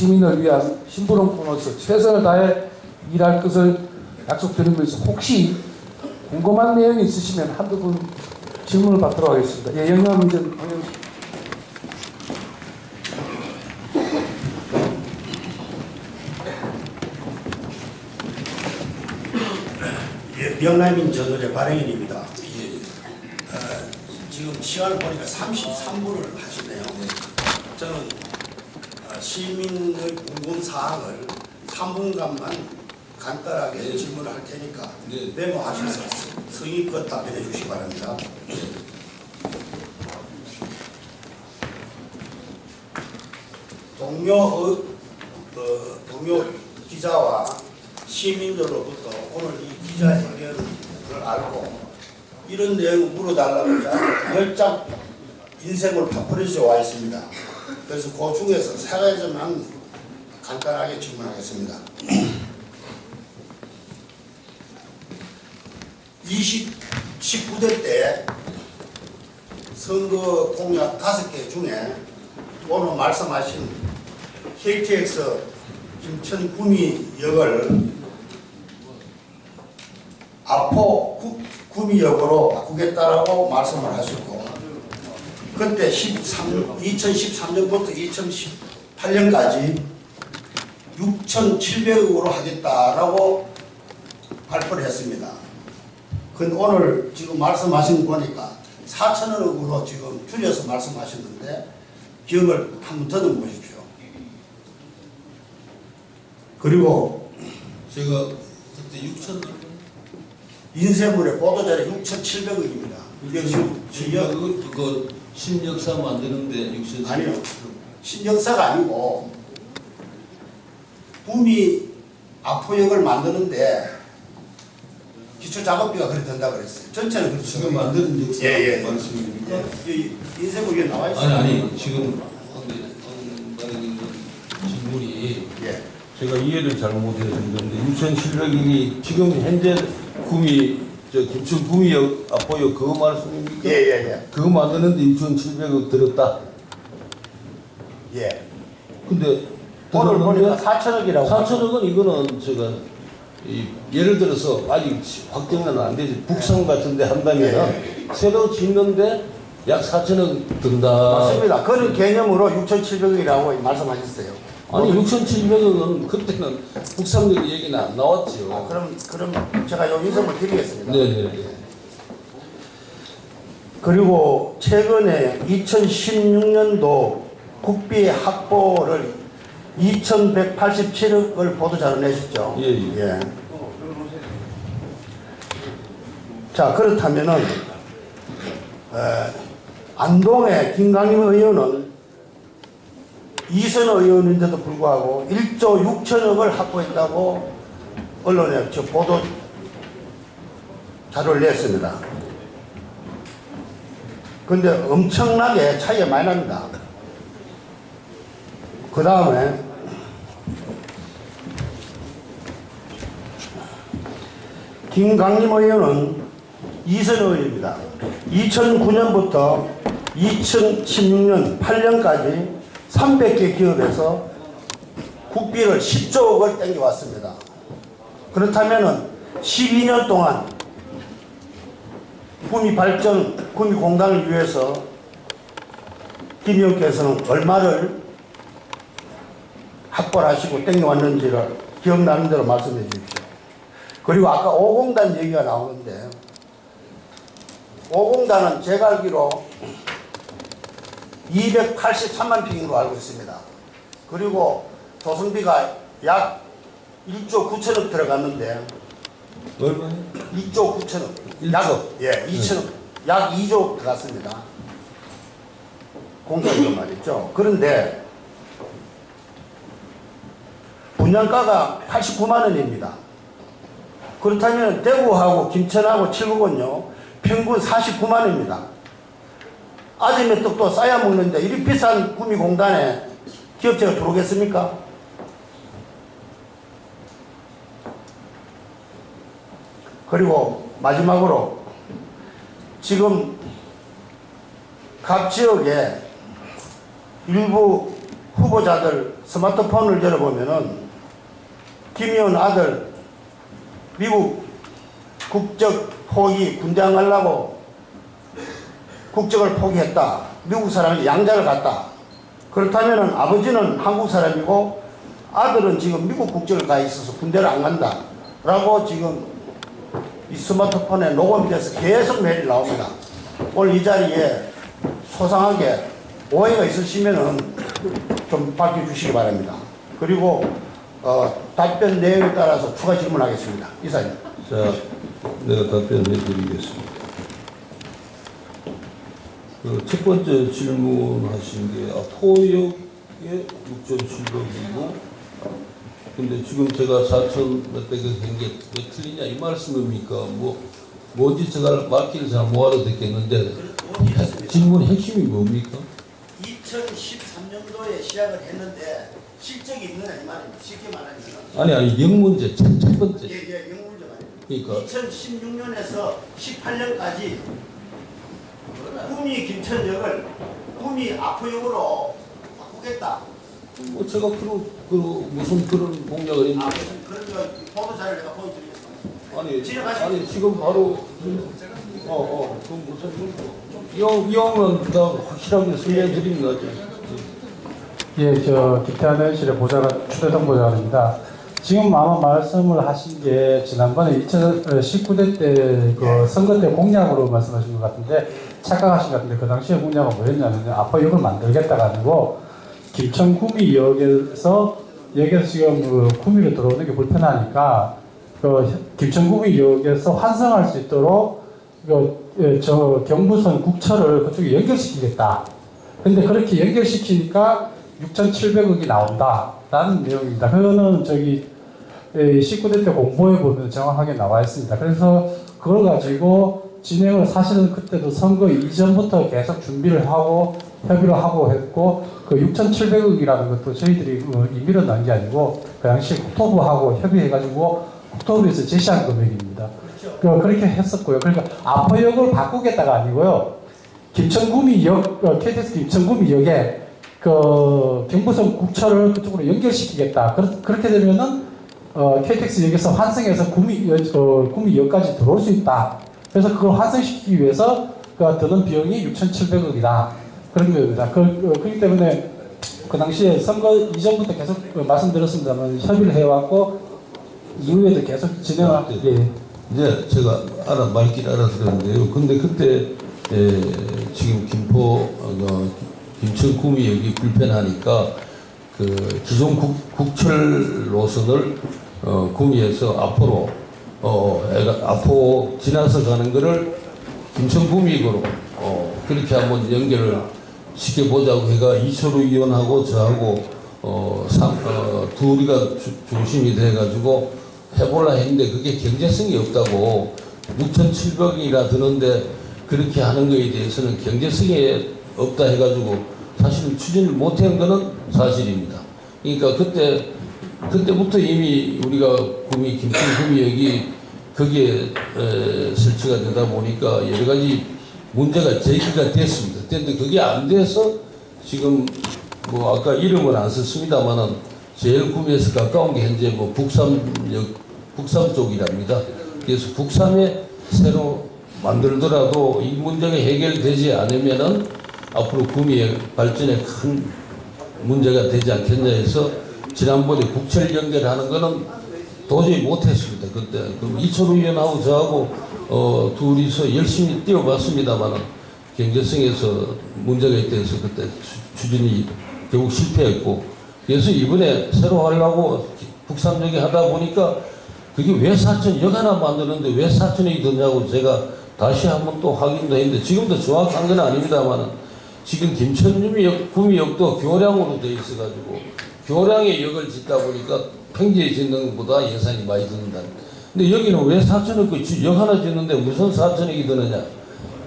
시민을 위한 심부름꾼으로서 최선을 다해 일할 것을 약속드리면서 혹시 궁금한 내용이 있으시면 한두 분 질문을 받도록 하겠습니다. 예, 영남 전 명남인 저널의 발행인입니다. 지금 시간을 보니까 33분을 하시네요. 저는 시민의 궁금사항을 3분간만 간단하게 질문을 할 테니까 메모하셔서 성의껏 답변해 주시기 바랍니다. 동료 기자와 시민들로부터 오늘 이 기자회견을 알고 이런 내용을 물어달라고 하자 10장 인쇄물 파프렛이 와 있습니다. 그래서 그 중에서 세 가지만 간단하게 질문하겠습니다. 19대 때 선거 공약 5개 중에 오늘 말씀하신 KTX 김천 구미 역을 아포 구미역으로 바꾸겠다라고 말씀을 하셨고, 그때 2013년부터 2018년까지 6,700억으로 하겠다라고 발표를 했습니다. 근데 오늘 지금 말씀하신 거 보니까 4천억으로 지금 줄여서 말씀하셨는데 기억을 한번 더듬어 보십시오. 그리고 제가 그때 6천 인쇄물의 보도자료 6,700억입니다. 이게 지금 그거 신역사 만드는데 6천 아니요. 신역사가 아니고 구미 아포역을 만드는데 기초 작업비가 그렇게 든다고 그랬어요. 전체는 그렇죠. 지금 만드는 역사 말씀입니까? 인쇄물에 나와 있어요. 아니 지금 방금 질문이 제가 이해를 잘못해서 그런데 6,700억이 지금 현재 김천 구미역 아포역 그거 말씀입니까? 예. 그거 만드는데 6,700억 들었다. 예. 근데 오늘 보니까 4천억이라고. 4천억은 이거는 제가 예를 들어서 아직 확정은 안 되지. 북성 같은데 한다면 새로 짓는데 약 4천억 든다. 맞습니다. 그런 개념으로 6,700억이라고 말씀하셨어요. 아니 6,700억은 그때는 북상역 얘기는 안 나왔죠. 그럼 제가 요 인정을 드리겠습니다. 네네. 그리고 최근에 2016년도 국비 확보를 2,187억을 보도자료 내셨죠. 예. 자, 그렇다면은 안동의 김강림 의원은 이선 의원인데도 불구하고 1조 6천억을 확보했다고 언론에 보도 자료를 냈습니다. 근데 엄청나게 차이가 많이 납니다. 그 다음에 김강림 의원은 이선 의원입니다. 2009년부터 2016년 8년까지 300개 기업에서 국비를 10조억을 땡겨왔습니다. 그렇다면 12년 동안 구미공단을 위해서 김 의원께서는 얼마를 확보를 하시고 땡겨왔는지를 기억나는 대로 말씀해 주십시오. 그리고 아까 5공단 얘기가 나오는데 5공단은 제가 알기로 283만 평으로 알고 있습니다. 그리고 조성비가 약 1조 9천억 들어갔는데 얼마요? 2조 9천억 1조? 2천억 약 2조 들어갔습니다. 공사비가 말이죠. 그런데 분양가가 89만 원입니다. 그렇다면 대구하고 김천하고 칠곡은요 평균 49만 원입니다. 아침에 떡도 싸야 먹는데 이리 비싼 구미공단에 기업체가 들어오겠습니까? 그리고 마지막으로 지금 각 지역에 일부 후보자들 스마트폰을 열어보면은 김의원 아들 미국 국적 포기 군대 안 가려고 국적을 포기했다. 미국 사람이 양자를 갔다. 그렇다면은 아버지는 한국 사람이고 아들은 지금 미국 국적을 가 있어서 군대를 안 간다. 라고 지금 이 스마트폰에 녹음이 돼서 계속 메일이 나옵니다. 오늘 이 자리에 소상하게 오해가 있으시면은 좀 밝혀주시기 바랍니다. 그리고 답변 내용에 따라서 추가 질문하겠습니다. 이사님. 자, 내가 답변해 드리겠습니다. 첫 번째 질문하신 게 포역에 6,700이고 근데 지금 제가 4천 몇백을 한게 왜 틀리냐 이 말씀입니까? 뭔지 제가 말귀를 잘 못 알아듣겠는데 질문 핵심이 뭡니까? 2013년도에 시작을 했는데 실적이 있느냐 이 말입니다. 쉽게 말하면 아니 영문제 첫 번째. 예, 영문제 말입니다. 그러니까 2016년에서 18년까지 구미 김천역을 구미 아포역으로 바꾸겠다. 제가 무슨 그런 공약을 했는데 무슨 그런 거 보도 자료를 내가 보여드리겠습니다. 아니 지금 바로 그럼 무슨 이용은 다 확실하게 설명해 드리는 거죠. 예, 저 김태환 의원실의 보좌관 추대동 보좌관입니다. 지금 아마 말씀을 하신 게 지난번에 2019대 때 그 선거 때 공약으로 말씀하신 것 같은데 착각하신 것 같은데 그 당시에 공약은 뭐였냐면 아포역을 만들겠다가 아니고 김천 구미역에서 여기서 지금 그 구미로 들어오는 게 불편하니까 그 김천 구미역에서 환승할 수 있도록 저 경부선 국철을 그쪽에 연결시키겠다. 근데 그렇게 연결시키니까 6,700억이 나온다라는 내용입니다. 그거는 저기 19대 때 공보에 보면 정확하게 나와 있습니다. 그래서 그걸 가지고 진행을 사실은 그때도 선거 이전부터 계속 준비를 하고 협의를 하고 했고 그 6,700억이라는 것도 저희들이 임의로 난 게 아니고 그 당시 국토부하고 협의해가지고 국토부에서 제시한 금액입니다. 그렇게 했었고요. 그러니까 아포역을 바꾸겠다가 아니고요. 김천구미역, KTX 김천구미역에 그 경부선 국철을 그쪽으로 연결시키겠다. 그렇게 되면은 KTX역에서 환승해서 구미역까지 들어올 수 있다. 그래서 그걸 환승시키기 위해서 드는 비용이 6,700억이다. 그런 겁니다. 그렇기 때문에 그 당시에 선거 이전부터 계속 말씀드렸습니다만 협의를 해왔고 이후에도 계속 진행을 예. 이제 제가 말길 알아들었는데요. 근데 그때 지금 김천 구미역이 불편하니까 그 기존 국철 노선을 구미에서 앞으로 앞으로 지나서 가는 거를 김천 구미역으로 그렇게 한번 연결을 시켜보자고 해가 이철우 의원하고 저하고 둘이가 중심이 돼가지고 해보려 했는데 그게 경제성이 없다고 6,700이나 드는데 그렇게 하는 거에 대해서는 경제성이 없다 해가지고 사실은 추진을 못한 거는 사실입니다. 그러니까 그때부터 이미 우리가 김천 구미역이 거기에 설치가 되다 보니까 여러 가지 문제가 제기가 됐습니다. 그런데 그게 안 돼서 지금 아까 이름은 안 썼습니다만은 제일 구미에서 가까운 게 현재 북삼 쪽이랍니다. 그래서 북삼에 새로 만들더라도 이 문제가 해결되지 않으면은 앞으로 구미의 발전에 큰 문제가 되지 않겠냐 해서 지난번에 국철 연결하는 거는 도저히 못했습니다. 그때 이철우 의원하고 저하고 둘이서 열심히 뛰어봤습니다만은 경제성에서 문제가 있다 해서 그때 추진이 결국 실패했고 그래서 이번에 새로 하려고 북삼역에 하다 보니까 그게 왜 사천역 하나 만드는데 왜 사천역이 드냐고 제가 다시 한번 또 확인도 했는데 지금도 정확한 건 아닙니다만은 지금 구미역도 교량으로 돼 있어가지고 교량의 역을 짓다 보니까 평지에 짓는 것보다 예산이 많이 든다. 근데 여기는 왜 4천억 역 하나 짓는데 무슨 4천억이 드느냐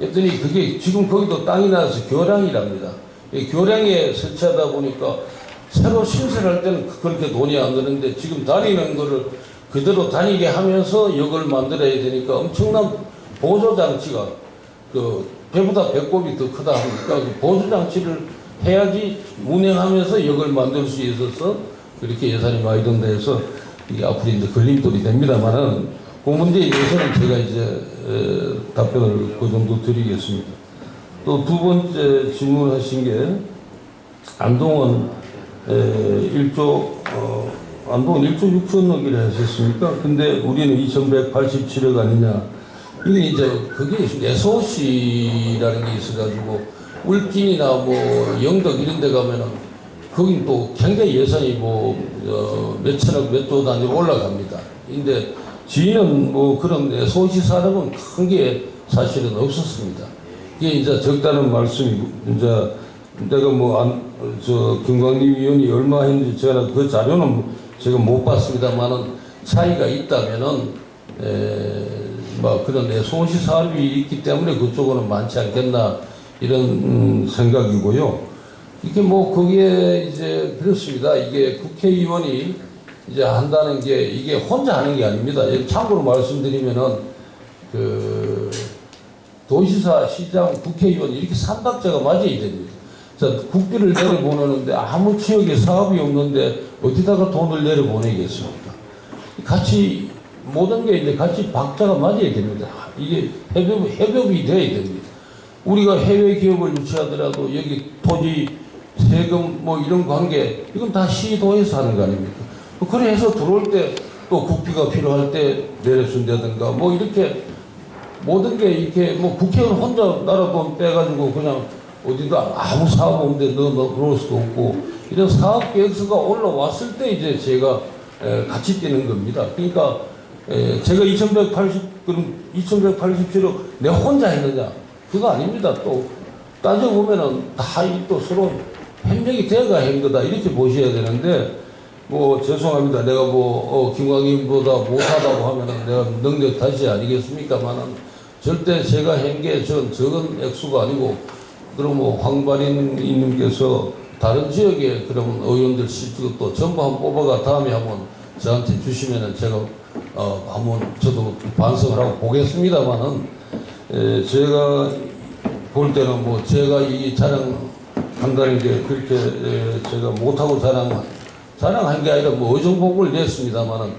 했더니 그게 지금 거기도 땅이 나서 교량이랍니다. 교량에 설치하다 보니까 새로 신설할 때는 그렇게 돈이 안 드는데 지금 다니는 거를 그대로 다니게 하면서 역을 만들어야 되니까 엄청난 보조장치가 배보다 배꼽이 더 크다 하니까 그 보조장치를 해야지 운행하면서 역을 만들 수 있어서 그렇게 예산이 많이 든다 해서 이게 앞으로 이제 걸림돌이 됩니다만은 그 문제에 대해서는 제가 이제 답변을 그 정도 드리겠습니다. 또 두 번째 질문하신 게 안동은 1조 6천억이라 하셨습니까? 근데 우리는 2,187억 아니냐? 이게 이제 그게 SOC라는 게 있어가지고 울진이나 뭐 영덕 이런 데 가면은 거긴 또 굉장히 예산이 몇 천억 몇 조 단위로 올라갑니다. 근데 저희는 뭐 그런 SOC 사업은 큰 게 사실은 없었습니다. 이게 이제 적다는 말씀이 이제 내가 김광림 위원이 얼마 했는지 제가 그 자료는 제가 못 봤습니다만은 차이가 있다면은 그런 SOC 사업이 있기 때문에 그쪽은 많지 않겠나 이런 생각이고요. 이게 거기에 이제 그렇습니다. 이게 국회의원이 이제 한다는 게 이게 혼자 하는 게 아닙니다. 참고로 말씀드리면은 도시사, 시장, 국회의원 이렇게 삼박자가 맞아야 됩니다. 자, 국비를 내려보내는데 아무 지역에 사업이 없는데 어디다가 돈을 내려보내겠습니까? 같이 모든 게 이제 같이 박자가 맞아야 됩니다. 이게 협업이 돼야 됩니다. 우리가 해외 기업을 유치하더라도 여기 토지, 세금 이런 관계 이건 다 시도에서 하는 거 아닙니까? 그래서 들어올 때 또 국비가 필요할 때 내려준다든가 이렇게 모든 게 이렇게 국회의원 혼자 나라 돈 빼가지고 그냥 어디다 아무 사업 없는데 넣을 수도 없고 이런 사업 계획서가 올라왔을 때 이제 제가 같이 뛰는 겁니다. 그러니까 제가 2,187억 내 혼자 했느냐? 그거 아닙니다. 또 따져보면은 다 또 서로 협력이 돼가 한 거다 이렇게 보셔야 되는데 죄송합니다. 내가 김광임보다 못하다고 하면은 내가 능력 탓이 아니겠습니까만은 절대 제가 한 게 적은 액수가 아니고 그럼 황발인 님께서 다른 지역에 그러면 의원들 실적도 전부 한번 뽑아가 다음에 한번 저한테 주시면은 제가 한번 저도 반성을 하고 보겠습니다만은 제가 볼 때는 제가 이 자랑한다는 게 그렇게 제가 못하고 자랑한 게 아니라 의정복을 냈습니다만은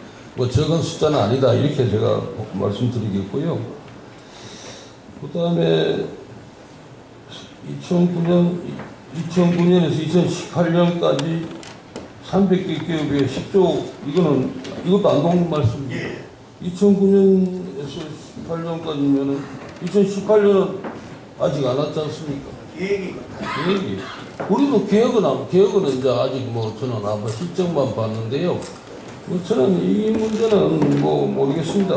적은 숫자는 아니다 이렇게 제가 말씀드리겠고요. 그 다음에 2009년에서 2018년까지 300개 기업에 10조 이것도 안동 말씀입니다. 2009년에서 18년까지면은 2018년은 아직 안 왔지 않습니까? 계획이. 우리도 계획은 이제 아직 저는 아마 실적만 봤는데요. 저는 이 문제는 모르겠습니다.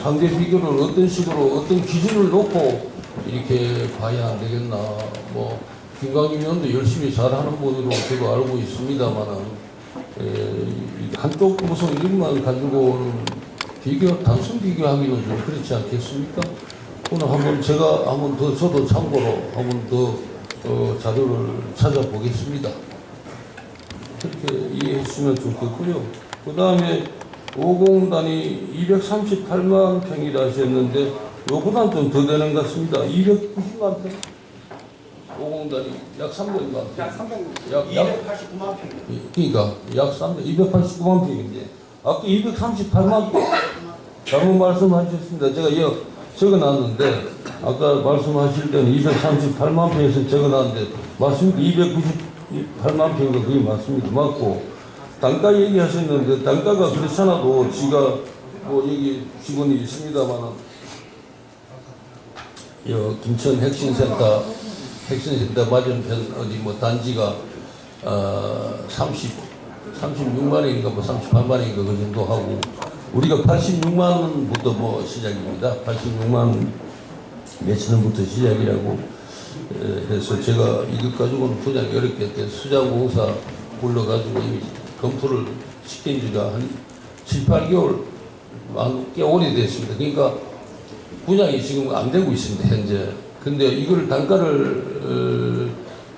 상대 비교를 어떤 식으로 어떤 기준을 놓고 이렇게 봐야 안 되겠나. 김광임 의원도 열심히 잘하는 분으로 저도 알고 있습니다만은 한쪽 무슨 이름만 가지고는 단순 비교하기는 좀 그렇지 않겠습니까? 오늘 제가 저도 참고로 자료를 찾아보겠습니다. 그렇게 이해해 주시면 좋겠고요. 그 다음에 50단위 238만 평이라 하셨는데 요보다는 좀 더 되는 것 같습니다. 290만 평? 50단위 약 300만 평. 약 289만 평. 그러니까 약 289만 평인데 아까 238만 평 잘못 말씀하셨습니다. 제가 적어놨는데 아까 말씀하실 때는 238만 평에서 적어놨는데 맞습니다. 298만 평가 그게 맞습니다. 맞고 단가 얘기하셨는데 단가가 그렇잖아도 지가 여기 직원이 있습니다만은 김천 핵심센터 맞은편 어디 단지가 36만 원인가 38만 원인가 그 정도 하고 우리가 86만 원부터 시작입니다. 86만 몇천 원부터 시작이라고 해서 제가 이것 가지고는 분양이 어렵겠대 수자공사 불러가지고 이미 검토를 시킨 지가 한 7, 8개월 꽤 오래됐습니다. 그러니까 분양이 지금 안 되고 있습니다. 현재. 근데 이걸 단가를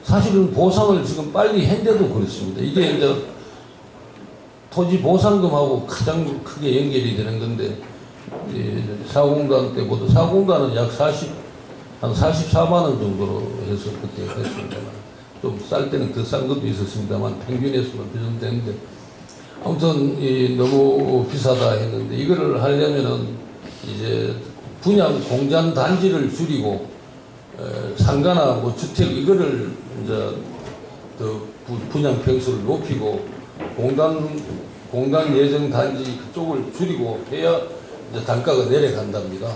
사실은 보상을 지금 빨리 했는데도 그렇습니다. 이게 이제 토지 보상금하고 가장 크게 연결이 되는 건데 사공단 때보다 사공단은 약 한 44만 원 정도로 해서 그때 했습니다. 좀 쌀 때는 더 싼 것도 있었습니다만 평균에서는 그 정도 되는데 아무튼 너무 비싸다 했는데 이거를 하려면은 이제 분양 공장 단지를 줄이고 상가나 뭐 주택 이거를 이제 더 분양 평수를 높이고 공단 예정 단지 그쪽을 줄이고 해야 이제 단가가 내려간답니다.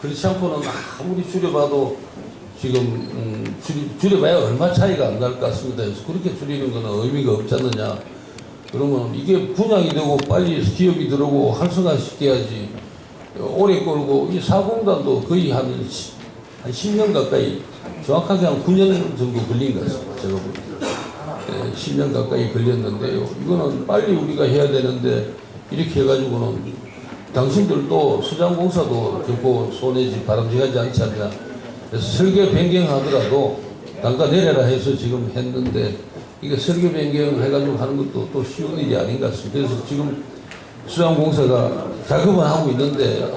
그렇지 않고는 아무리 줄여봐도 지금 줄여봐야 얼마 차이가 안 날 것 같습니다. 그래서 그렇게 줄이는 것은 의미가 없지 않느냐. 그러면 이게 분양이 되고 빨리 기업이 들어오고 활성화시켜야지 오래 끌고 이 사공단도 거의 한 10년 가까이 정확하게 한 9년 정도 걸린 것 같습니다. 제가 볼 때 10년 가까이 걸렸는데요. 이거는 빨리 우리가 해야 되는데 이렇게 해가지고는 당신들도 수장공사도 결코 손해지 바람직하지 않지 않냐. 그래서 설계 변경하더라도 단가 내려라 해서 지금 했는데 이게 설계 변경 해가지고 하는 것도 또 쉬운 일이 아닌 것 같습니다. 그래서 지금 수장공사가 작업은 하고 있는데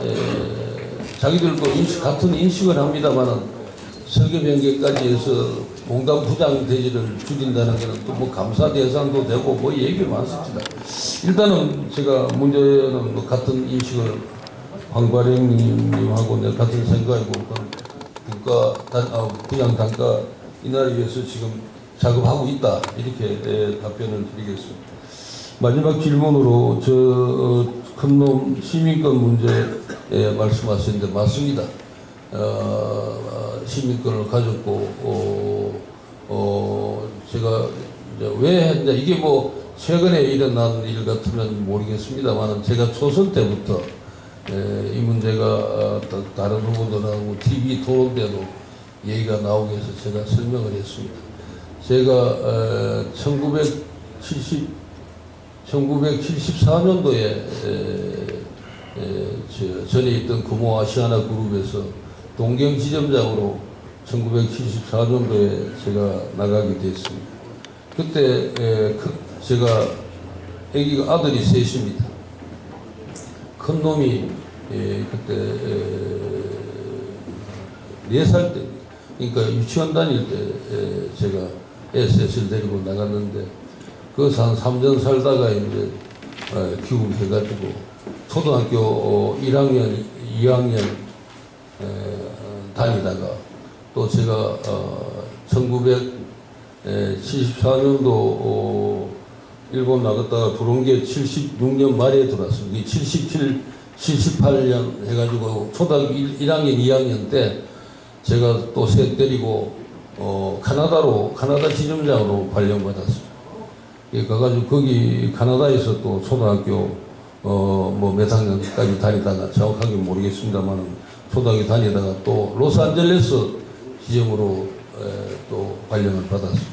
자기들도 같은 인식을 합니다만은 설계 변경까지 해서 공단 부장 대지를 줄인다는 것은 또 뭐 감사 대상도 되고 뭐 얘기 많습니다. 일단은 제가 문제는 뭐 같은 인식을 황바령님하고 내가 같은 생각이고 분양 단가 인하를 위해서 지금 작업하고 있다 이렇게 답변을 드리겠습니다. 마지막 질문으로 큰 놈 시민권 문제 말씀하셨는데 맞습니다. 시민권을 가졌고 제가 왜 했냐 이게 뭐 최근에 일어난 일 같으면 모르겠습니다만 제가 초선 때부터 이 문제가 다른 후보들하고 TV 토론 때도 얘기가 나오게 해서 제가 설명을 했습니다. 제가 1974년도에 전에 있던 금호 아시아나 그룹에서 동경 지점장으로 1974년도에 제가 나가게 됐습니다. 그때 제가 아기가 아들이 셋입니다. 큰 놈이 그때 4살 때, 그러니까 유치원 다닐 때 제가 셋을 데리고 나갔는데 그것을 한 3년 살다가 이제 귀국해가지고 초등학교 1학년, 2학년 다니다가 또 제가 1974년도 일본 나갔다가 들어온 게 76년 말에 들어왔습니다. 78년 해가지고 초등학교 1학년, 2학년 때 제가 또 셋 데리고 카나다 지점장으로 발령받았습니다. 가가지고 거기 카나다에서 또 초등학교 뭐 몇 학년까지 다니다가 정확하게 모르겠습니다만 초등학교 다니다가 또 로스안젤레스 지점으로 또 발령을 받았습니다.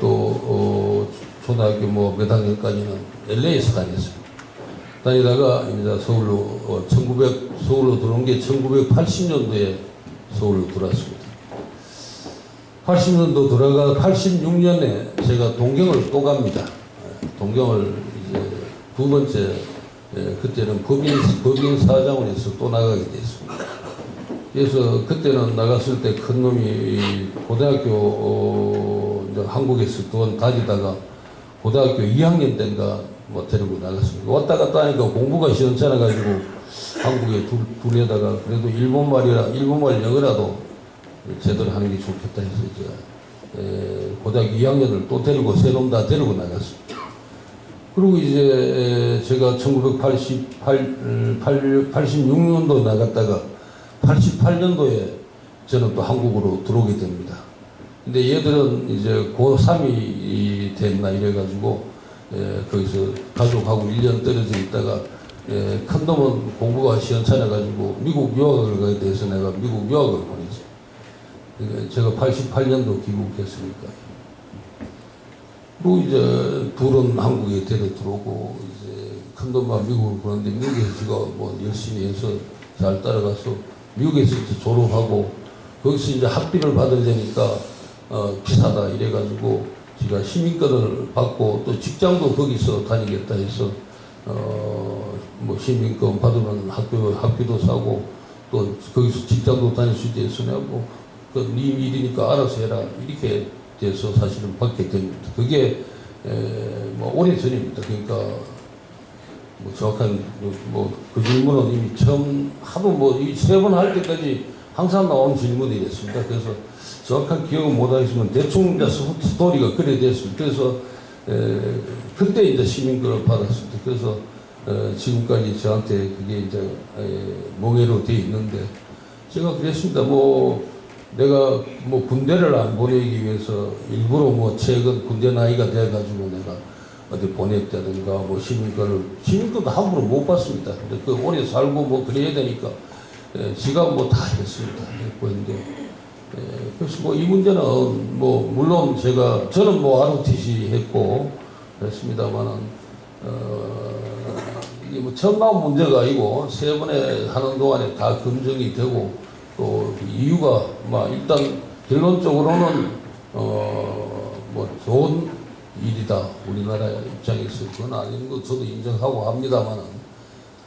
또 초등학교 뭐 몇 학년까지는 LA에서 다녔습니다. 다니다가 이제 서울로 서울로 들어온 게 1980년도에 서울로 들어왔습니다. 80년도 들어가 86년에 제가 동경을 또 갑니다. 동경을 이제 두 번째 그때는 법인 사장을 해서 또 나가게 됐습니다. 그래서 그때는 나갔을 때 큰 놈이 고등학교 한국에서 또 다니다가 고등학교 2학년 때인가 뭐 데리고 나갔습니다. 왔다 갔다 하니까 공부가 시원찮아 가지고 한국에 둘에다가 그래도 일본말 영어라도 제대로 하는 게 좋겠다 해서 이제 고등학교 2학년을 또 데리고 세 놈 다 데리고 나갔습니다. 그리고 이제 제가 1986년도 나갔다가 88년도에 저는 또 한국으로 들어오게 됩니다. 근데 얘들은 이제 고3이 됐나 이래가지고 거기서 가족하고 1년 떨어져 있다가 큰 놈은 공부가 시원찮아가지고 미국 유학을 가게 돼서 내가 미국 유학을 보냈어요. 그러니까 제가 88년도 귀국했으니까. 그리고 이제 둘은 한국에 데려 들어오고 이제 큰 놈만 미국을 보는데 미국에서 제가 뭐 열심히 해서 잘 따라가서 미국에서 이제 졸업하고 거기서 이제 학비를 받으려니까 비싸다 이래가지고 제가 시민권을 받고 또 직장도 거기서 다니겠다 해서 뭐 시민권 받으면 학비도 사고 또 또 거기서 직장도 다닐 수 있대서 내가 뭐네 일이니까 알아서 해라 이렇게 돼서 사실은 받게 됩니다. 그게 뭐 오래 전입니다. 그러니까 뭐 정확한 그 질문은 이미 처음 하도 뭐 이 세 번 할 때까지 항상 나오는 질문이었습니다. 그래서 정확한 기억은 못하겠지만 대충 이제 스토리가 그래 됐습니다. 그래서 그때 이제 시민권을 받았습니다. 그래서 지금까지 저한테 그게 이제 몽해로 돼 있는데 제가 그랬습니다. 뭐 내가 뭐 군대를 안 보내기 위해서 일부러 뭐 최근 군대 나이가 돼가지고 내가 어디 보냈다든가 뭐 시민권도 함부로 못 받습니다. 근데 그 오래 살고 뭐 그래야 되니까 지가 뭐 다 했습니다. 했고 근데 그래서 뭐 이 문제는 뭐 물론 저는 뭐 ROTC 했고 그랬습니다만은 이게 뭐 처음 나온 문제가 아니고 세 번에 하는 동안에 다 검증이 되고 또 그 이유가 뭐 일단 결론적으로는 뭐 좋은 일이다 우리나라 입장에서 그건 아닌 거 저도 인정하고 합니다만은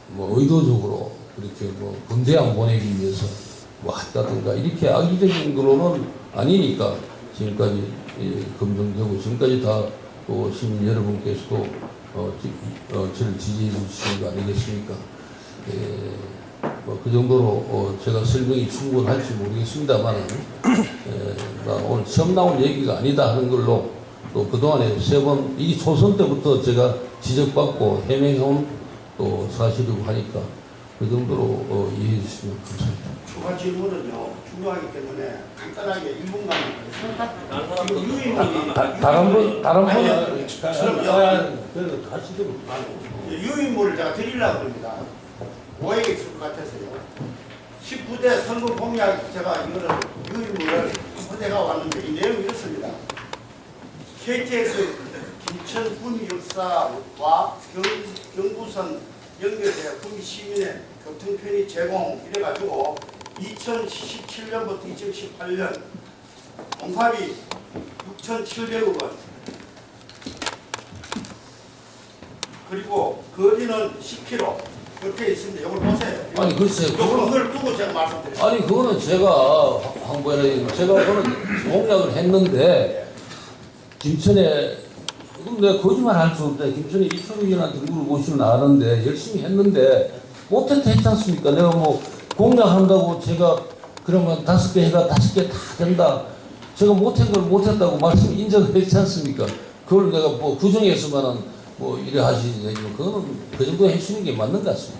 뭐 의도적으로 그렇게 뭐 군대 안 보내기 위해서 뭐 했다든가 이렇게 악의적인 거로는 아니니까 지금까지 검증되고 지금까지 다 또 시민 여러분께서도 저를 지지해 주시는 거 아니겠습니까? 뭐 그 정도로 제가 설명이 충분할지 모르겠습니다만은 오늘 처음 나온 얘기가 아니다 하는 걸로 또 그동안에 세 번 이 초선 때부터 제가 지적받고 해명해온 또 사실이고 하니까 그 정도로 이해해 주시면 감사합니다. 추가 질문은요 중요하기 때문에 간단하게 1분간 지금 유인물이 다른 분 그래도 가시도록 유인물을 제가 드리려고 합니다. 오해가 있을 것 같아서요. 19대 선거 공약 제가 이거를 유인물을 소대가 왔는데 이 내용이 이렇습니다. KTX 김천 구미 역사와 경부선 연결해 구미 시민의 교통 편의 제공 이래가지고 2017년부터 2018년 공사비 6,700억 원 그리고 거리는 10km 이렇게 있습니다. 이걸 보세요. 아니 글쎄요. 그걸 두고 제가 말씀드렸습니다. 아니 그거는 제가 항보에 제가 그거는 공약을 했는데 김천에 내가 거짓말 할 수 없다. 김천에 이철욱이한테 누구를 모시면 아는데 열심히 했는데 못했다 했지 않습니까? 내가 뭐 공약한다고 제가 그러면 5개 해가 5개 다 된다. 제가 못한 걸 못했다고 말씀 인정을 했지 않습니까? 그걸 내가 뭐 규정에서만은 뭐 이래 하시지 그거는 그 정도 해주는 게 맞는 것 같습니다.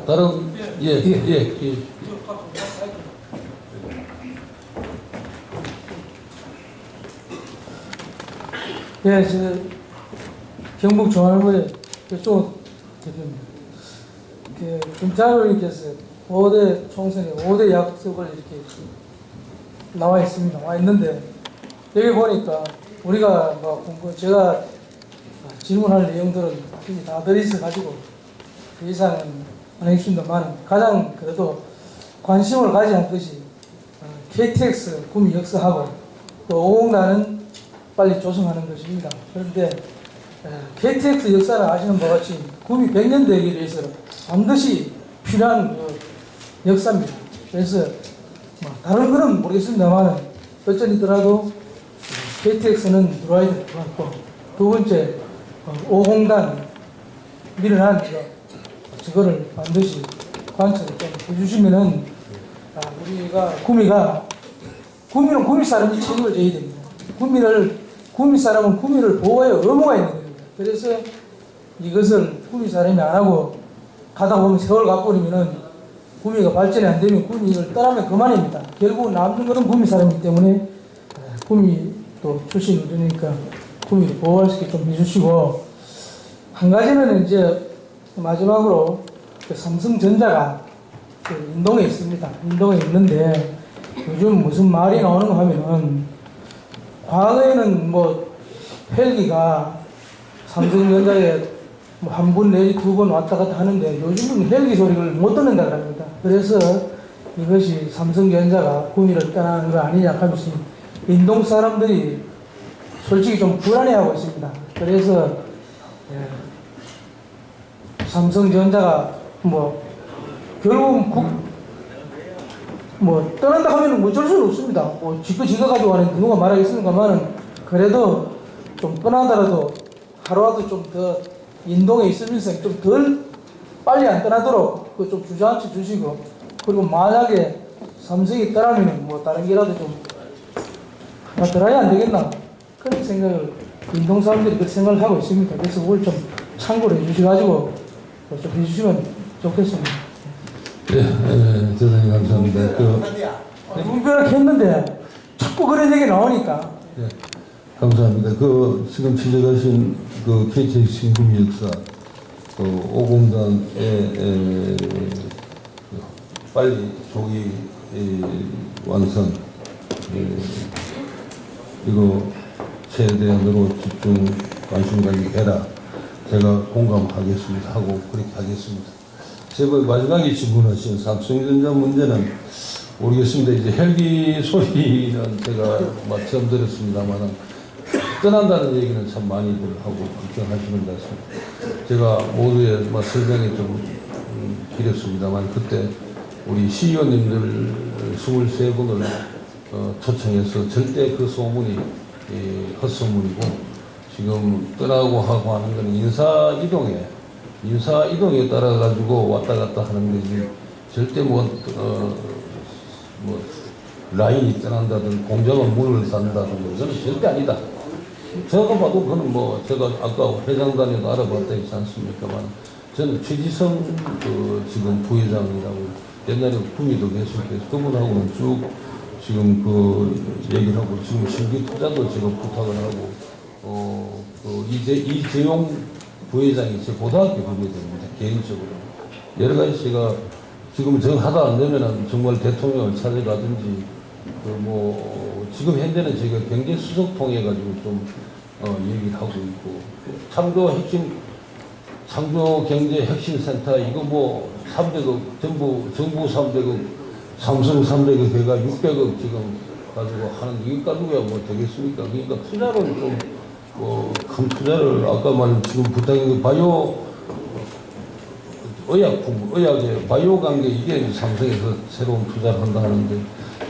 다른 예. 예, 경북 중앙일보에 이쪽 대표입니다. 김찬호님께서 5대 총선에 5대 약속을 이렇게 나와 있습니다. 와 있는데 여기 보니까 우리가 뭐 제가 질문할 내용들은 다 들이서 가지고 그 이상은 안 하겠습니다만 가장 그래도 관심을 가진 것이 KTX 구미 역사하고 또 오공단은 빨리 조성하는 것입니다. 그런데 KTX 역사를 아시는 바와 같이 구미 100년 되기 위해서 반드시 필요한 역사입니다. 그래서 다른 거는 모르겠습니다만 어쩌니더라도 KTX는 들어와야 될 것 같고 두 번째 오공단 밀어난 저거를 반드시 관찰을 좀 해주시면은 우리가 구미는 구미 사람이 책임을 져야 됩니다. 구미 사람은 구미를 보호할 의무가 있는 겁니다. 그래서 이것을 구미 사람이 안 하고 가다 보면 세월 가버리면은 구미가 발전이 안 되면 구미를 떠나면 그만입니다. 결국 남는 것은 구미 사람이기 때문에 구미 또 출신 의료니까 구미를 보호할 수 있게 좀 해주시고 한 가지는 이제 마지막으로 삼성전자가 인동에 있습니다. 인동에 있는데 요즘 무슨 말이 나오는가 하면은 과거에는 뭐 헬기가 삼성전자에 뭐 한 번 내지 두 번 왔다 갔다 하는데 요즘은 헬기 소리를 못 듣는다 그럽니다. 그래서 이것이 삼성전자가 구미를 떠나는 거 아니냐 하면서 인동 사람들이 솔직히 좀 불안해하고 있습니다. 그래서 삼성전자가 뭐 결국 뭐 떠난다 하면 뭐 어쩔 수는 없습니다. 뭐 지가 가지고 가는 누가 말하겠습니까만은 그래도 좀 떠나더라도 하루라도 좀 더 인동에 있으면서 좀 덜 빨리 안 떠나도록 그 좀 주저앉혀 주시고, 그리고 만약에 삼성이 떠나면은 뭐 다른 게라도 좀 하나 들어야 안 되겠나 그런 생각을 인동 사람들이 그 생각을 하고 있습니다. 그래서 그걸 좀 참고를 해주셔가지고 좀 해주시면 좋겠습니다. 네, 대단히 감사합니다. 분별하게 했는데 자꾸 그런 얘기 나오니까. 네, 감사합니다. 지금 지적하신 KTX 신금 역사, 5공단의 빨리 조기 완성, 이거 최대한으로 집중 관심 가지해라. 제가 공감하겠습니다. 하고 그렇게 하겠습니다. 제가 마지막에 질문하신 삼성전자 문제는 모르겠습니다. 이제 헬기 소리는 제가 처음 들었습니다만 떠난다는 얘기는 참 많이들 하고 걱정하시는 것 같습니다. 제가 모두의 설명이 좀 길었습니다만 그때 우리 시의원님들 23분을 초청해서 절대 그 소문이 헛소문이고 지금 떠나고 하고 하는 것은 인사 이동에 따라 가지고 왔다 갔다 하는 거지 절대 라인이 떠난다든 공장은 문을 닫는다든 그건 절대 아니다. 제가 봐도 그거는 제가 아까 회장단에도 알아봤다 했지 않습니까만 저는 최지성 지금 부회장이라고 옛날에 구미도 계속해서 그분하고는 쭉 지금 얘기를 하고 지금 신규 투자도 제가 부탁을 하고 이재용 부회장이 제 고등학교 후배들입니다. 개인적으로 여러 가지 제가 지금 정 하다 안 되면은 정말 대통령을 찾아가든지 지금 현재는 제가 경제수석 통해 가지고 좀 얘기를 하고 있고 창조경제혁신센터 이거 300억 정부 300억 삼성 300억 해가 600억 지금 가지고 하는 이거 가지고야 되겠습니까? 그러니까 투자를 좀 큰 투자를 아까 말한 지금 부탁한 바이오 의학의 바이오 관계 이게 삼성에서 새로운 투자를 한다 하는데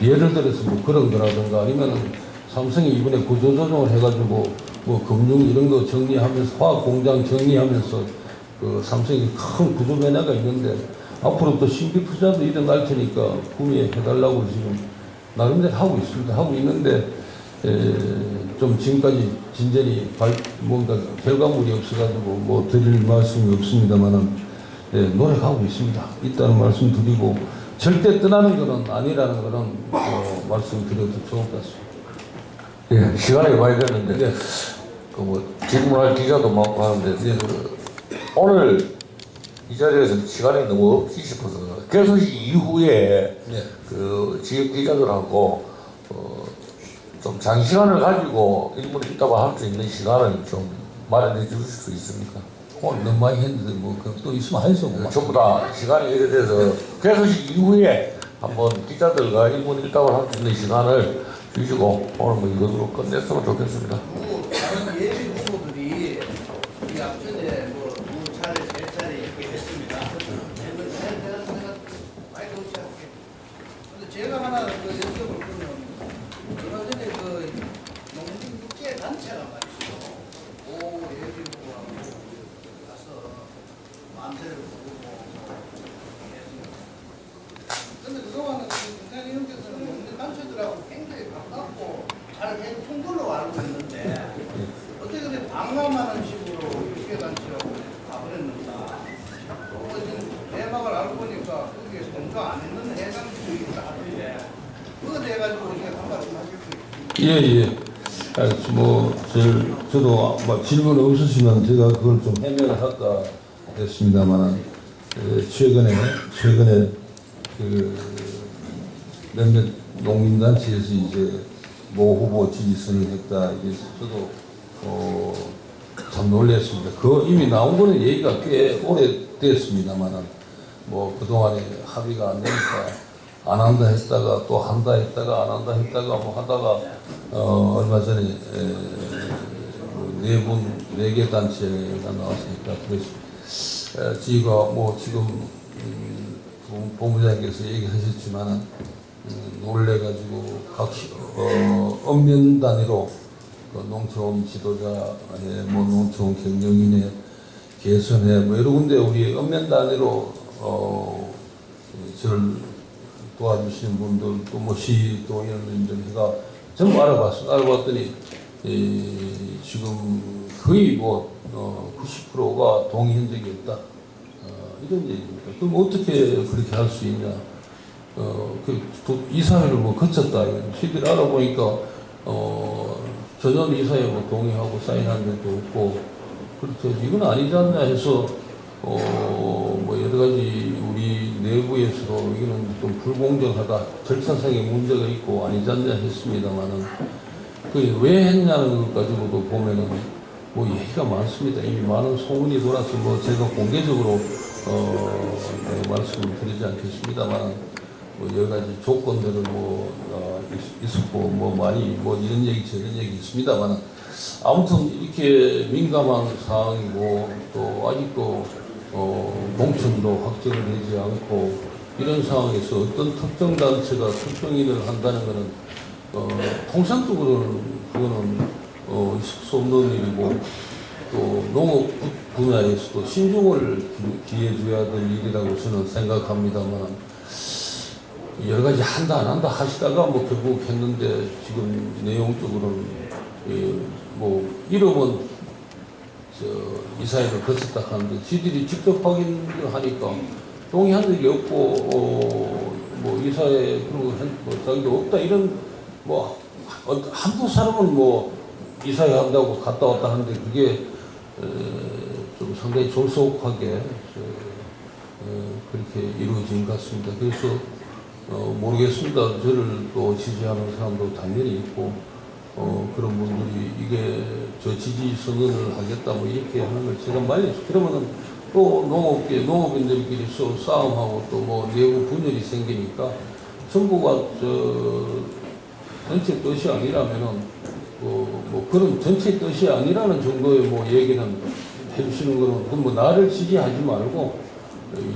예를 들어서 그런 거라든가 아니면 삼성이 이번에 구조조정을 해가지고 금융 이런 거 정리하면서 화학 공장 정리하면서 삼성이 큰 구조 변화가 있는데 앞으로 또 신규 투자도 일어날 테니까 구매해 달라고 지금 나름대로 하고 있습니다. 하고 있는데 좀 지금까지 진전이 뭔가 결과물이 없어가지고 드릴 말씀이 없습니다만은 노력하고 있습니다. 있다는 말씀 드리고 절대 떠나는 것은 아니라는 것은 말씀드려도 좋을 것 같습니다. 예, 시간이 많이 됐는데 질문할 기자도 많고 하는데 오늘 이 자리에서 시간이 너무 없지 싶어서 개소식 이후에 지역 기자들하고 좀 장시간을 가지고 일본에 있다고 할 수 있는 시간을 좀 마련해 주실 수 있습니까? 오늘 너무 많이 했는데 또 있으면 하겠어. 전부 다 시간이 이래 돼서 개소식 이후에 한번 기자들과 일본에 있다고 할 수 있는 시간을 주시고 오늘 이것으로 끝냈으면 좋겠습니다. 다른 예비 후보들이 이 앞전에 두 차례, 세 차례 이렇게 했습니다. 많이 그렇지 않게. 근데 제가 하나 여쭤볼 거는 얼마 전에 농민국제단체가 말이죠. 오 예비 후보하고 가서 만세를 부르고 했습니다. 근데 그동안은 국장님께서는 농민단체들하고 굉장히 가깝고 잘 해준 걸로 알고 있는데 어떻게 방황하는 식으로 국제단체하고 가버렸는가. 또 지금 내막을 알고 보니까 거기에 공가 안 했는 해당들이 있다 하던데 그거에 대해 가지고 이렇게 한 말씀 하겠습니다. 저도 질문 없으시면 제가 그걸 좀 해명을 할까 했습니다만 최근에 몇몇 농민단체에서 이제 모 후보 지지선을 했다. 이게 저도 참 놀랐습니다. 이미 나온 거는 얘기가 꽤 오래됐습니다만은 그동안에 합의가 안 되니까 안 한다 했다가 또 한다 했다가 안 한다 했다가 하다가 얼마 전에 네 개 단체가 나왔으니까 그래서 저희가 지금 본부장님께서 얘기하셨지만은 놀래가지고 각 읍면 단위로 그 농촌 지도자의 뭐 농촌 경영인의 개선회 뭐 여러 군데 우리 읍면 단위로 저를 도와주시는 분들 또 뭐 시도의원님들 해가 전부 알아봤더니 지금 거의 뭐 90%가 동의한 적이 없다. 이런 얘기입니다. 그럼 어떻게 그렇게 할 수 있냐? 이사회를 뭐 거쳤다. 시들이 알아보니까 전혀 이사회 뭐 동의하고 사인한 적도 없고 그렇죠. 이건 아니지 않냐 해서 뭐 여러 가지 우리 내부에서도 이거는 좀 불공정하다, 절차상의 문제가 있고 아니지 않냐 했습니다만은 그 왜 했냐는 것 가지고도 보면은 뭐 얘기가 많습니다. 이미 많은 소문이 돌아서 뭐 제가 공개적으로 말씀을 드리지 않겠습니다만 뭐 여러 가지 조건들을 뭐 있었고 뭐 많이 뭐 이런 얘기 저런 얘기 있습니다만 아무튼 이렇게 민감한 사항이고 또 아직도 농촌도 확정을 되지 않고 이런 상황에서 어떤 특정 단체가 특정인을 한다는 것은 통상적으로는 그거는 있을 수 없는 일이고 또 농업 분야에서도 신중을 기해줘야 될 일이라고 저는 생각합니다만 여러 가지 한다 안 한다 하시다가 뭐 결국 했는데 지금 내용적으로는 뭐 이름은 이사회를 거쳤다 하는데 지들이 직접 확인을 하니까 동의한 적이 없고 뭐 이사회 그런 거 자기도 없다 이런 뭐 한두 사람은 뭐 이사회 한다고 갔다 왔다 하는데 그게 좀 상당히 졸속하게 그렇게 이루어진 것 같습니다. 그래서 모르겠습니다. 저를 또 지지하는 사람도 당연히 있고 그런 분들이 이게 저 지지 선언을 하겠다 뭐 이렇게 하는 걸 제가 많이 그러면은 또 농업인들끼리 싸움하고 또 뭐 내부 분열이 생기니까 정부가 전체 뜻이 아니라면은 뭐 그런 전체 뜻이 아니라는 정도의 뭐 얘기는 해주시는 거는 그건 뭐 나를 지지하지 말고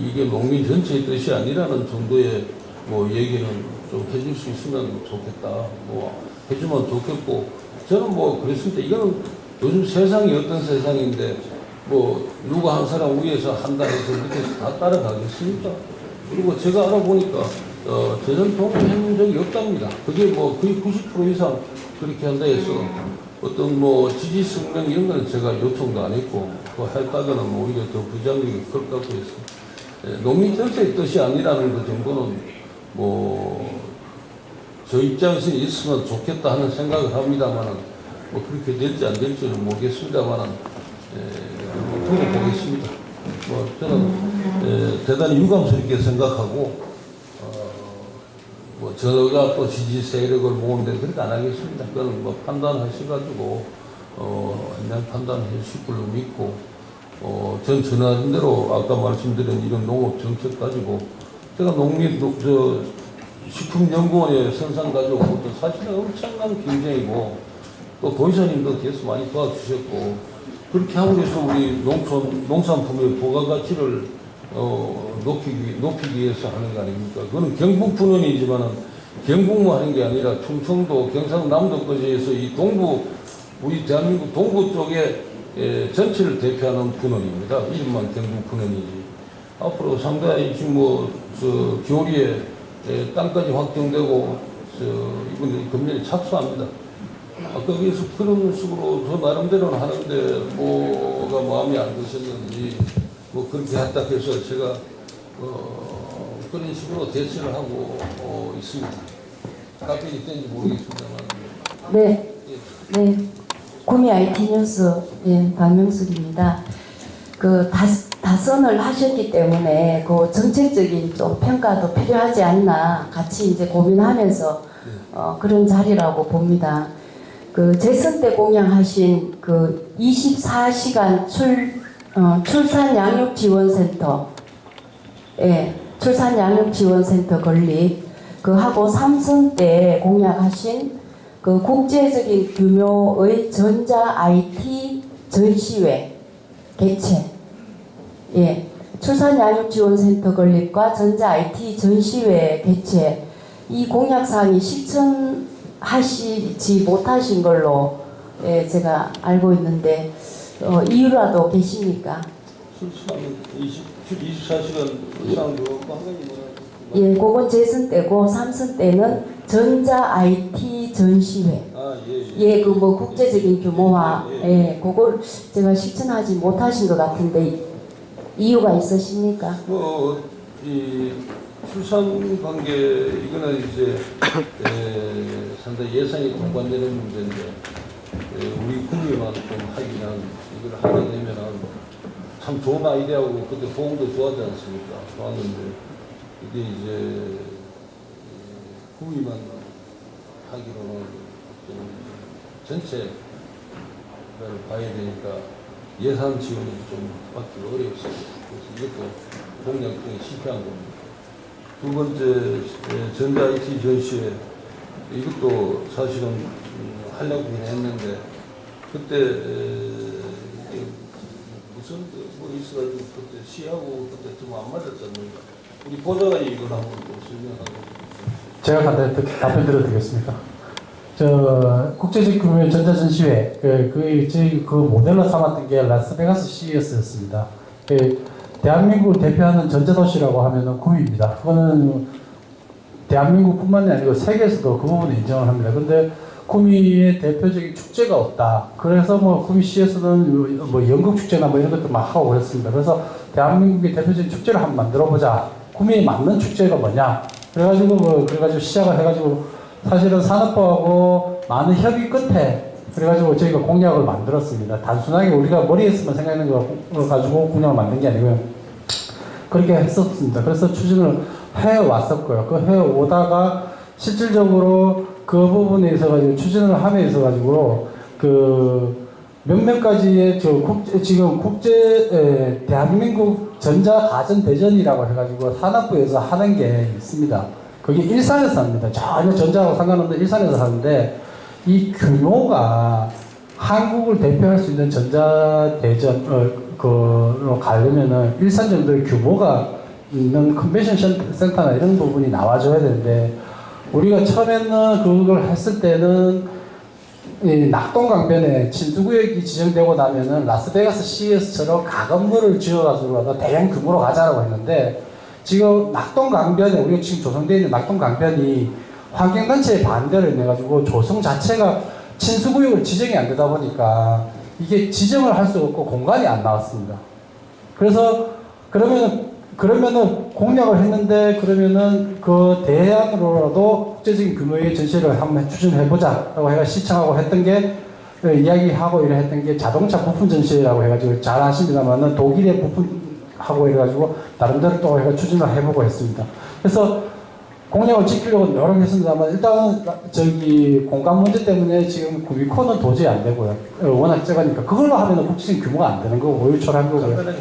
이게 농민 전체의 뜻이 아니라는 정도의 뭐 얘기는 좀 해줄 수 있으면 좋겠다. 뭐 해주면 좋겠고 저는 뭐 그랬습니다. 이거는 요즘 세상이 어떤 세상인데 뭐 누가 한 사람 위에서 한다 해서 밑에서 다 따라가겠습니까? 그리고 제가 알아보니까 재전 동의한 적이 없답니다. 그게 뭐 거의 90% 이상 그렇게 한다 해서 어떤 뭐 지지 성명 이런 거는 제가 요청도 안 했고 그 했다가는 오히려 더 부작용이 클 것 같고 해서 농민 전체의 뜻이 아니라는 것 정도는 뭐 저 입장에서 있으면 좋겠다 하는 생각을 합니다만은 뭐 그렇게 될지 안 될지는 모르겠습니다만은 두고 보겠습니다. 뭐 저는 대단히 유감스럽게 생각하고 뭐 저가 또 지지 세력을 모은데 그렇게 안 하겠습니다. 그거는 뭐 판단하셔가지고 그냥 판단해 주실 걸로 믿고 전 전하는 대로 아까 말씀드린 이런 농업 정책 가지고 제가 농민 식품연구원에 선상 가지고 또 사실은 엄청난 경쟁이고 또 도의사님도 계속 많이 도와주셨고 그렇게 하고 해서 우리 농산품의 부가가치를 높이기 위해서 하는 거 아닙니까? 그거는 경북 분원이지만은 경북만 하는 게 아니라 충청도, 경상남도까지 해서 이 우리 대한민국 동부 쪽에 전체를 대표하는 분원입니다. 이름만 경북 분원이지. 앞으로 상당히 지금 교리에 땅까지 확정되고 이번에 금년에 착수합니다. 아까 그래서 그런 식으로 저 나름대로는 하는데 뭐가 마음에 안 드셨는지 뭐 그렇게 했다 해서 제가 그런 식으로 대처를 하고 있습니다. 답변이 된지 모르겠습니다만. 네, 네. 구미 IT 뉴스 박명숙입니다. 그 다선을 하셨기 때문에 그 정책적인 좀 평가도 필요하지 않나 같이 이제 고민하면서 그런 자리라고 봅니다. 그 재선 때 공약하신 그 24시간 출산 양육 지원센터, 출산 양육 지원센터 건립, 그 하고 삼선 때 공약하신 그 국제적인 규모의 전자 IT 전시회 개최, 출산 양육 지원센터 건립과 전자 IT 전시회 개최 이 공약사항이 실천하시지 못하신 걸로 제가 알고 있는데 이유라도 계십니까? 출산은 24시간 이상 들어오고 한가지 예, 그건 재선 때고 삼선 때는 전자 IT 전시회. 예, 그 뭐 국제적인 규모화, 그걸 제가 실천하지 못하신 것 같은데 이유가 있으십니까? 이 출산 관계 이거는 이제 상당히 예산이 동반되는 문제인데 우리 국민만 좀 하기는 이걸 하게 되면은 참 좋은 아이디어고 그때 보험도 좋았지 않습니까? 좋았는데 이게 이제 국민만 하기로는 좀 전체를 봐야 되니까 예산 지원이 좀 받기 어려웠습니다. 그래서 이것도 공약 중에 실패한 겁니다. 두 번째 전자 IT 전시회 이것도 사실은 하려고 했는데 그때 이게 무슨 뭐 있어가지고 그때 시하고 그때 좀 안 맞았잖아요. 우리 보좌가 이걸 한번 또 설명하고. 제가 간단히 답변 드려도 되겠습니까? 저 국제적 규모의 전자전시회 그 모델로 삼았던 게 라스베가스 CES였습니다. 대한민국을 대표하는 전자도시라고 하면은 구미입니다. 그거는 대한민국뿐만이 아니고 세계에서도 그 부분을 인정을 합니다. 근데 구미의 대표적인 축제가 없다. 그래서 뭐 구미 CES는 뭐 연극 축제나 뭐 이런 것도 막 하고 그랬습니다. 그래서 대한민국의 대표적인 축제를 한번 만들어 보자. 구미에 맞는 축제가 뭐냐? 그래가지고 시작을 해가지고 사실은 산업부하고 많은 협의 끝에 그래가지고 저희가 공약을 만들었습니다. 단순하게 우리가 머리에서만 생각하는 거 가지고 공약을 만든 게 아니고요. 그렇게 했었습니다. 그래서 추진을 해왔었고요. 그 해오다가 실질적으로 그 부분에 있어가지고 추진을 함에 있어가지고 그 몇몇 가지의 지금 대한민국 전자가전대전이라고 해가지고 산업부에서 하는 게 있습니다. 그게 일산에서 합니다. 전혀 전자하고 상관없는 일산에서 하는데 이 규모가 한국을 대표할 수 있는 전자대전 그로 가려면은 일산 정도의 규모가 있는 컨벤션 센터나 이런 부분이 나와줘야 되는데 우리가 처음에는 그걸 했을 때는 이 낙동강변에 침수구역이 지정되고 나면은 라스베가스 CES처럼 가건물을 지어가지고 대형 규모로 가자라고 했는데 지금 낙동강변에 우리가 지금 조성되어 있는 낙동강변이 환경단체의 반대를 내가지고 조성 자체가 침수구역을 지정이 안 되다 보니까 이게 지정을 할 수 없고 공간이 안 나왔습니다. 그래서 그러면은 공약을 했는데 그러면은 그 대안으로라도 국제적인 규모의 전시를 한번 추진해보자라고 해가 시청하고 했던 게 이야기하고 이래 했던 게 자동차 부품 전시회라고 해가지고 잘 아십니다만은 독일의 부품하고 이래가지고 나름대로 또 해가 추진을 해보고 했습니다. 그래서 공약을 지키려고 노력했습니다만 일단은 공간 문제 때문에 지금 구미코는 도저히 안 되고요. 워낙 적으니까 그걸로 하면은 국제적인 규모가 안 되는 거고 오유철한 거고요.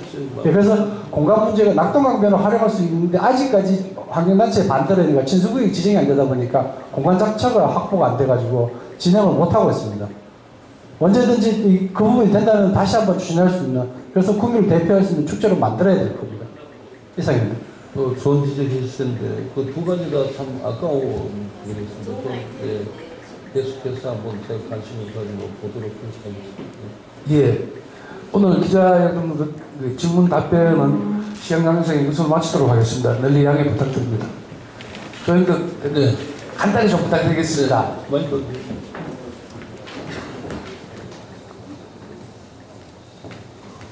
그래서 공간 문제가 낙동강변을 활용할 수 있는데 아직까지 환경단체의 반대로 되니까 친수구역이 지정이 안 되다 보니까 공간 자체가 확보가 안 돼가지고 진행을 못 하고 있습니다. 언제든지 그 부분이 된다면 다시 한번 추진할 수 있는 그래서 구미를 대표할 수 있는 축제로 만들어야 될 겁니다. 이상입니다. 좋은 지적이 있었는데 그 두 가지가 참 아까운 그랬습니다. 계속해서 한번 제가 관심을 가지고 보도록 하겠습니다. 예. 오늘 기자회견 질문 답변은 시간 관계상 이것으로 마치도록 하겠습니다. 널리 양해 부탁드립니다. 저희도 간단히 좀 부탁드리겠습니다.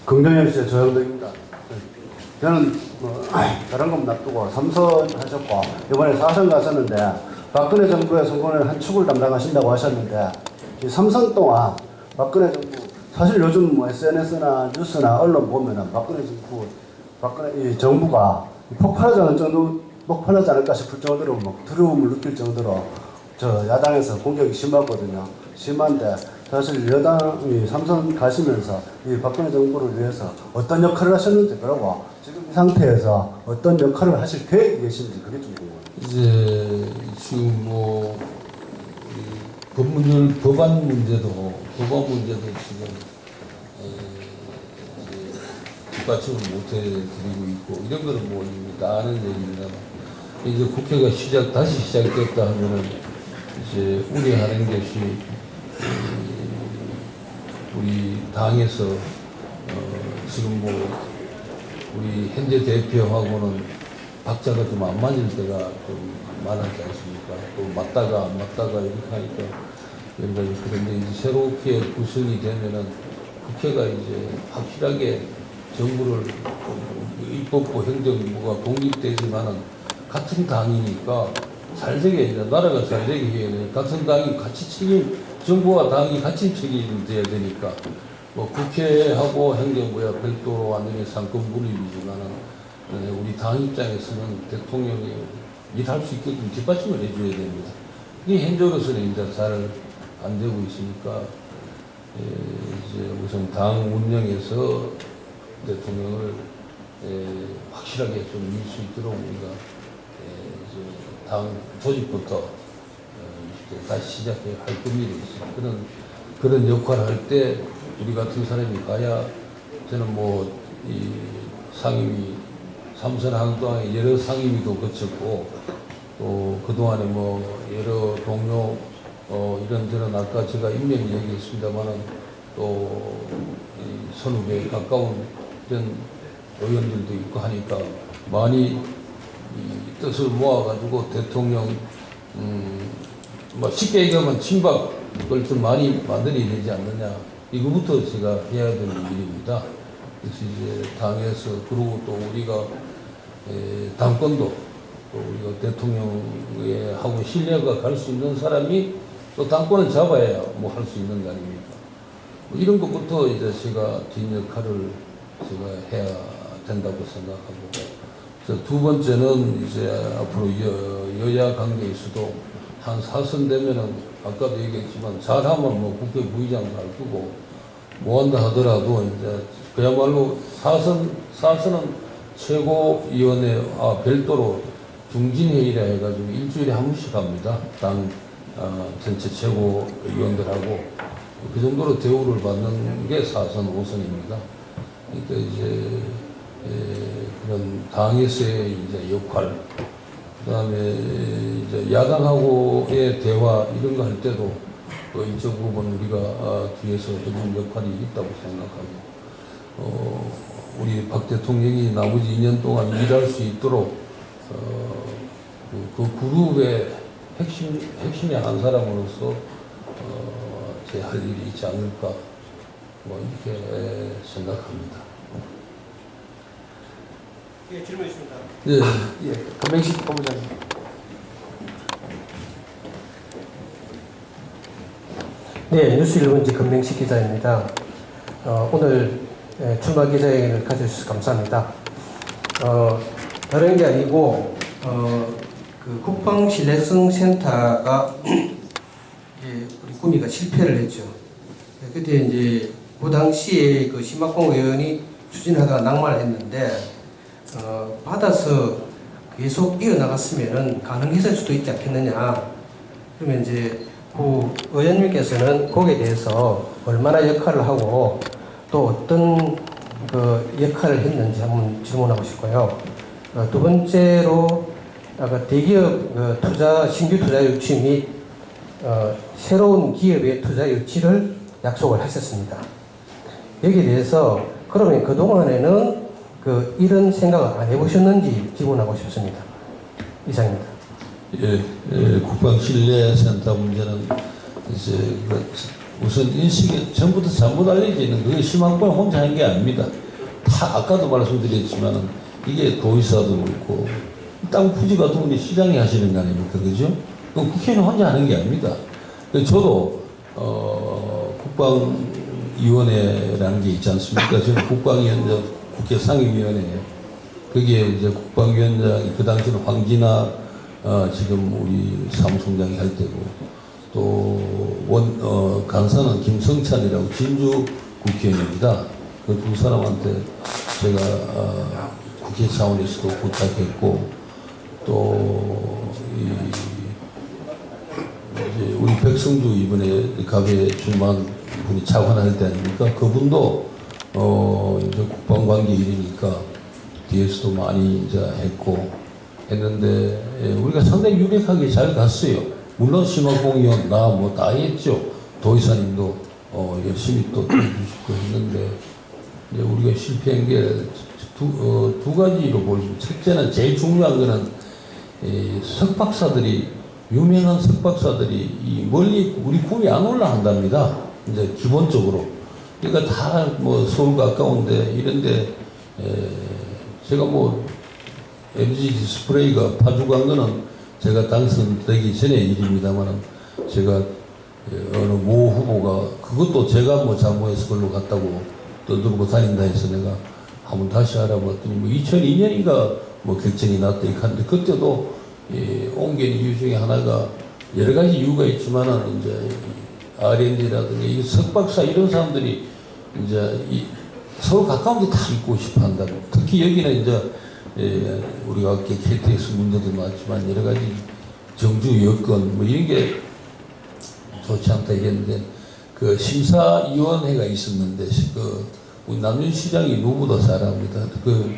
긍정현실 조영덕입니다. 저는 다른 건 놔두고 3선 하셨고 이번에 4선 가셨는데 박근혜 정부의 선거는 한 축을 담당하신다고 하셨는데 이 3선 동안 박근혜 정부 사실 요즘 뭐 SNS나 뉴스나 언론 보면은 박근혜 정부가 폭발하지 않을까 싶을 정도로 막 두려움을 느낄 정도로 야당에서 공격이 심하거든요. 심한데 사실 여당이 3선 가시면서 이 박근혜 정부를 위해서 어떤 역할을 하셨는지 그러고 지금 이 상태에서 어떤 역할을 하실 계획이 계신지 그게 좀 궁금해요. 이제 지금 뭐 법안 문제도 지금 뒷받침을 못 해드리고 있고 이런 거는 뭐 다 아는 얘기입니다만 이제 국회가 다시 시작됐다 하면은 이제 우려하는 것이 우리 당에서 지금 뭐 우리 현재 대표하고는 박자가 좀 안 맞을 때가 좀 많았지 않습니까? 또 맞다가 안 맞다가 이렇게 하니까 그런데 이제 새롭게 구성이 되면은 국회가 이제 확실하게 정부를 입법부 행정부가 독립되지만은 같은 당이니까 잘 되게 이제 나라가 잘 되게 해야 돼. 같은 당이 같이 정부와 당이 같이 책임져야 되니까 뭐 국회하고 행정부야 별도로 완전히 상권 분립이지만은 우리 당 입장에서는 대통령이 일할 수 있게끔 뒷받침을 해줘야 됩니다. 이게 현재로서는 이제 잘 안 되고 있으니까 이제 우선 당 운영에서 대통령을 확실하게 좀 밀 수 있도록 우리가 이제 당 조직부터 이제 다시 시작할 겁니다. 그런 역할을 할 때 우리 같은 사람이 가야 저는 뭐 이 상임위 삼선하는 동안에 여러 상임위도 거쳤고 또 그동안에 뭐 여러 동료 이런저런 아까 제가 임명 얘기했습니다만은 또 서너 개 가까운 이런 의원들도 있고 하니까 많이 이 뜻을 모아가지고 대통령 뭐 쉽게 얘기하면 친박을 좀 많이 만들어야 되지 않느냐 이거부터 제가 해야 되는 일입니다. 그래서 이제 당에서 그리고 또 우리가 당권도 또 우리가 대통령에 하고 신뢰가 갈 수 있는 사람이 또 당권을 잡아야 뭐 할 수 있는 거 아닙니까? 뭐 이런 것부터 이제 제가 뒷 역할을 제가 해야 된다고 생각하고 그래서 두 번째는 이제 앞으로 여야 관계에서도 한 4선 되면은 아까도 얘기했지만 잘하면 뭐 국회 부의장 갈 거고 뭐 한다 하더라도 이제 그야말로 4선은 최고위원회 별도로 중진회의라 해가지고 일주일에 한 번씩 합니다. 당 전체 최고위원들하고 그 정도로 대우를 받는 게 4선, 5선입니다. 그러니까 이제 그런 당에서의 이제 역할, 그다음에 이제 야당하고의 대화 이런 거 할 때도 또 일정 부분 우리가 뒤에서 해준 역할이 있다고 생각하고 우리 박 대통령이 나머지 2년 동안 일할 수 있도록 그 그룹의 핵심의 한 사람으로서 제 할 일이 있지 않을까 뭐 이렇게 생각합니다. 예, 질문 있습니다. 네. 예, 금명식 본부장님. 네, 뉴스 1번지 금명식 기자입니다. 오늘 출마 기자회견을 가져주셔서 감사합니다. 다른 게 아니고 그 국방신뢰성 센터가 우리 구미가 실패를 했죠. 그때 이제 그 당시에 그 심학봉 의원이 추진하다가 낙마를 했는데 받아서 계속 이어나갔으면은 가능했을 수도 있지 않겠느냐. 그러면 이제 그 의원님께서는 거기에 대해서 얼마나 역할을 하고 또 어떤 그 역할을 했는지 한번 질문하고 싶고요. 두 번째로 아까 대기업 신규 투자 유치 및 새로운 기업의 투자 유치를 약속을 하셨습니다. 여기에 대해서 그러면 그동안에는 이런 생각을 안 해보셨는지 질문하고 싶습니다. 이상입니다. 국방신뢰센터 문제는 이제 우선 인식이 전부터 잘못 알려져 있는 그게 심한권 혼자 한 게 아닙니다. 다 아까도 말씀드렸지만은 이게 도의사도 그렇고 땅 부지 같은 건 시장이 하시는 거 아닙니까, 그죠? 국회는 혼자 하는 게 아닙니다. 저도 국방위원회라는 게 있지 않습니까? 저는 국방위원장 국회 상임위원회에 거기에 이제 국방위원장이 그 당시는 황진아 지금 우리 사무총장이 할 때고 또 간사는 김성찬이라고 진주 국회의원입니다. 그 두 사람한테 제가 국회 차원에서도 부탁했고 또 이제 우리 백성주 이번에 갑에 출마한 분이 차관할 때 아닙니까? 그분도 이제 국방관계 일이니까 뒤에서도 많이 이제 했고 했는데 우리가 상당히 유력하게 잘 갔어요. 물론 심화공연 나 뭐 다 했죠. 도의사님도 열심히 또 해주시고 했는데 이제 우리가 실패한 게 두 가지로 보여집니다. 첫째는 제일 중요한 거는 석박사들이 유명한 석박사들이 이 멀리 우리 꿈이 안 올라간답니다. 이제 기본적으로. 그러니까 다 뭐 서울 가까운데 이런데 제가 뭐 LG 디스플레이가 파주 간 거는 제가 당선되기 전의 일입니다만은 제가 어느 모 후보가 그것도 제가 뭐 잘못해서 걸로 갔다고 떠들고 다닌다 해서 내가 한번 다시 알아봤더니 뭐 2002년인가 뭐 결정이 났다 이렇게 하는데 그때도 옮긴 이유 중에 하나가 여러 가지 이유가 있지만은 이제 R&D라든지 석박사 이런 사람들이 이제 서울 가까운 데 다 있고 싶어 한다고. 특히 여기는 이제 우리가 KTX 문제도 많지만 여러 가지 정주 여건 뭐 이런 게 좋지 않다 이랬는데 그 심사위원회가 있었는데 우리 남준 시장이 누구보다 잘 압니다. 그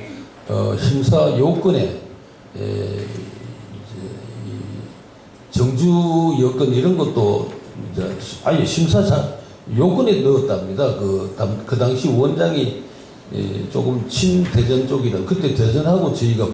심사 요건에 정주 여건 이런 것도 이제 아예 심사 요건에 넣었답니다. 그 당시 원장이 조금 친대전 쪽이라 그때 대전하고 저희가